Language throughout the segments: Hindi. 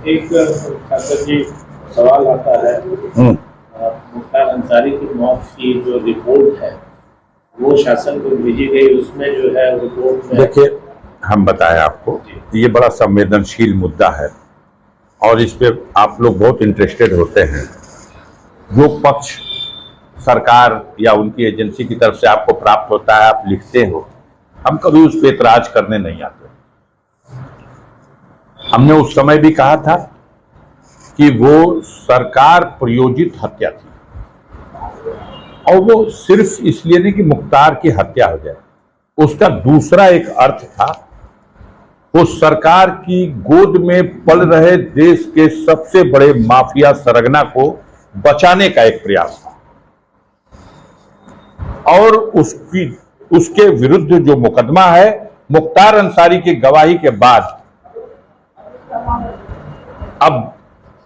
एक खासकर जी सवाल आता है, मुख्तार अंसारी की मौत की जो रिपोर्ट है वो शासन को भेजी गई, उसमें जो है रिपोर्ट में देखिए, हम बताएं आपको, ये बड़ा संवेदनशील मुद्दा है और इस पे आप लोग बहुत इंटरेस्टेड होते हैं। जो पक्ष सरकार या उनकी एजेंसी की तरफ से आपको प्राप्त होता है, आप लिखते हो, हम कभी उस पर एतराज करने नहीं आते। हमने उस समय भी कहा था कि वो सरकार प्रायोजित हत्या थी और वो सिर्फ इसलिए नहीं कि मुख्तार की हत्या हो जाए, उसका दूसरा एक अर्थ था, वो सरकार की गोद में पल रहे देश के सबसे बड़े माफिया सरगना को बचाने का एक प्रयास था। और उसके विरुद्ध जो मुकदमा है, मुख्तार अंसारी की गवाही के बाद अब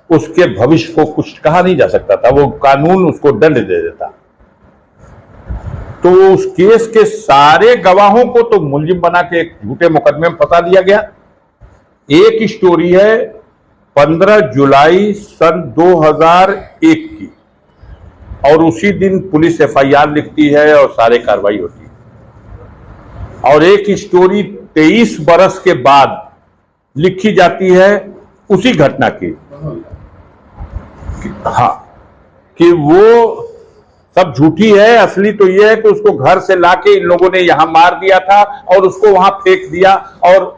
उसके भविष्य को कुछ कहा नहीं जा सकता था, वो कानून उसको दंड दे देता। तो उस केस के सारे गवाहों को तो मुलजिम बना के एक झूठे मुकदमे में फंसा दिया गया। एक स्टोरी है 15 जुलाई सन 2001 की, और उसी दिन पुलिस एफआईआर लिखती है और सारे कार्रवाई होती है। और एक स्टोरी 23 बरस के बाद लिखी जाती है उसी घटना की, हाँ, कि वो सब झूठी है, असली तो ये है कि उसको घर से लाके इन लोगों ने यहां मार दिया था और उसको वहां फेंक दिया। और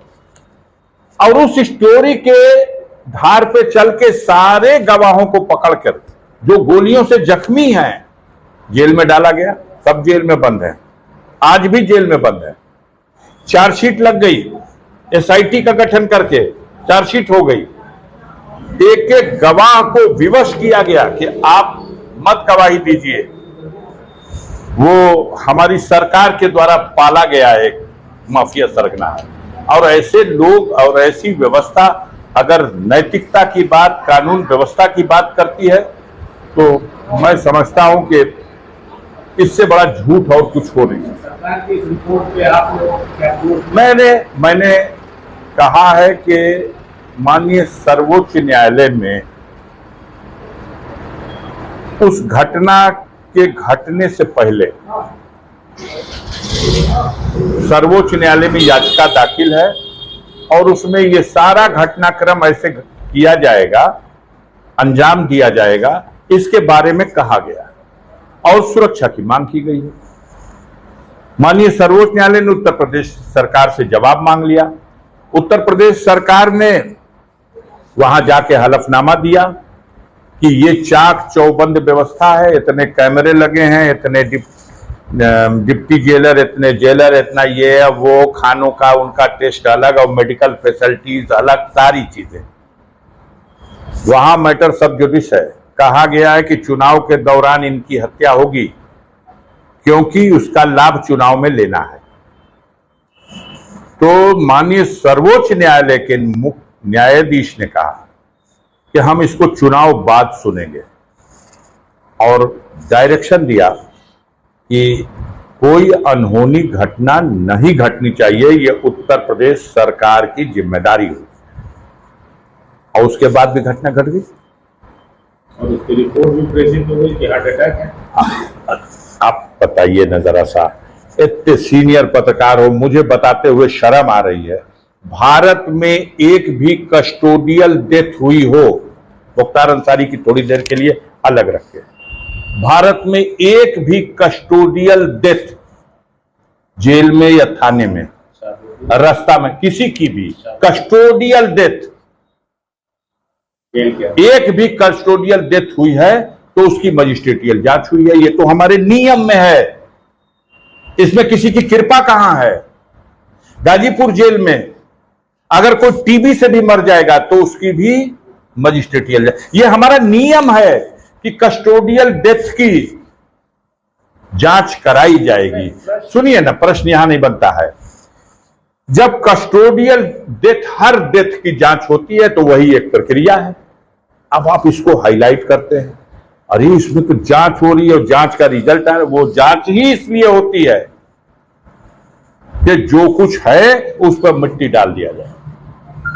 उस स्टोरी के धार पे चल के सारे गवाहों को पकड़कर जो गोलियों से जख्मी हैं जेल में डाला गया, सब जेल में बंद है, आज भी जेल में बंद है। चार्जशीट लग गई, एसआईटी का गठन करके चार्जशीट हो गई, एक एक गवाह को विवश किया गया कि आप मत गवाही दीजिए। वो हमारी सरकार के द्वारा पाला गया एक माफिया सरगना है। और ऐसे लोग और ऐसी व्यवस्था अगर नैतिकता की बात, कानून व्यवस्था की बात करती है, तो मैं समझता हूं कि इससे बड़ा झूठ और कुछ हो नहीं सकता। सरकार की इस रिपोर्ट पे आप लोग क्या मैंने कहा है कि माननीय सर्वोच्च न्यायालय में उस घटना के घटने से पहले सर्वोच्च न्यायालय में याचिका दाखिल है और उसमें ये सारा घटनाक्रम ऐसे किया जाएगा, अंजाम दिया जाएगा, इसके बारे में कहा गया और सुरक्षा की मांग की गई है। माननीय सर्वोच्च न्यायालय ने उत्तर प्रदेश सरकार से जवाब मांग लिया। उत्तर प्रदेश सरकार ने वहां जाके हलफनामा दिया कि ये चाक चौबंद व्यवस्था है, इतने कैमरे लगे हैं, इतने डिप्टी जेलर, इतने जेलर, इतना ये वो, खानों का उनका टेस्ट अलग और मेडिकल फैसिलिटीज अलग, सारी चीजें। वहां मैटर सब जुडिस है। कहा गया है कि चुनाव के दौरान इनकी हत्या होगी क्योंकि उसका लाभ चुनाव में लेना है। तो माननीय सर्वोच्च न्यायालय के मुख्य न्यायाधीश ने कहा कि हम इसको चुनाव बाद सुनेंगे और डायरेक्शन दिया कि कोई अनहोनी घटना नहीं घटनी चाहिए, यह उत्तर प्रदेश सरकार की जिम्मेदारी हुई। और उसके बाद भी घटना घट गई और उसकी रिपोर्ट भी प्रेजेंट हो गई कि हार्ट अटैक है। आप बताइए ना जरा सा, इतने सीनियर पत्रकार हो, मुझे बताते हुए शर्म आ रही है। भारत में एक भी कस्टोडियल डेथ हुई हो, मुख्तार अंसारी की थोड़ी देर के लिए अलग रखे, भारत में एक भी कस्टोडियल डेथ जेल में या थाने में, रास्ता में, किसी की भी कस्टोडियल डेथ, एक भी कस्टोडियल डेथ हुई है तो उसकी मजिस्ट्रेटियल जांच हुई है। ये तो हमारे नियम में है, इसमें किसी की कृपा कहां है। गाजीपुर जेल में अगर कोई टीबी से भी मर जाएगा तो उसकी भी मजिस्ट्रेटियल, ये हमारा नियम है कि कस्टोडियल डेथ की जांच कराई जाएगी। सुनिए ना, प्रश्न यहां नहीं बनता है। जब कस्टोडियल डेथ, हर डेथ की जांच होती है तो वही एक प्रक्रिया है। अब आप इसको हाईलाइट करते हैं, अरे इसमें तो जांच हो रही है और जांच का रिजल्ट है। वो जांच ही इसलिए होती है कि जो कुछ है उस पर मिट्टी डाल दिया जाए।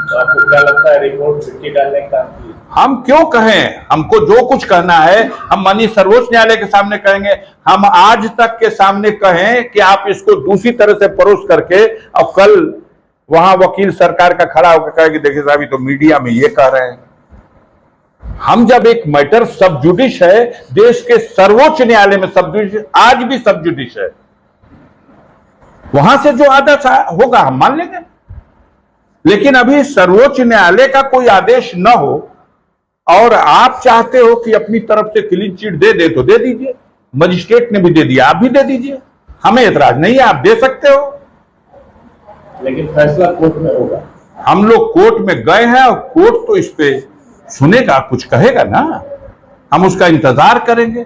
तो आपको क्या लगता है रिपोर्ट मिट्टी डालने का काम की? हम क्यों कहें, हमको जो कुछ कहना है हम माननीय सर्वोच्च न्यायालय के सामने कहेंगे। हम आज तक के सामने कहें कि आप इसको दूसरी तरह से परोस करके, और कल वहां वकील सरकार का खड़ा होकर कहेगा देखिए साहब ये तो मीडिया में ये कह रहे हैं। हम जब एक मैटर सब जुडिश है, देश के सर्वोच्च न्यायालय में सब जुडिश, आज भी सब जुडिश है, वहां से जो आदेश होगा हम मान लेंगे। लेकिन अभी सर्वोच्च न्यायालय का कोई आदेश न हो और आप चाहते हो कि अपनी तरफ से क्लीन चिट दे दे तो दे दीजिए, मजिस्ट्रेट ने भी दे दिया, आप भी दे दीजिए, हमें एतराज नहीं है, आप दे सकते हो। लेकिन फैसला कोर्ट में होगा। हम लोग कोर्ट में गए हैं और कोर्ट तो इस पे सुनेगा, कुछ कहेगा ना, हम उसका इंतजार करेंगे।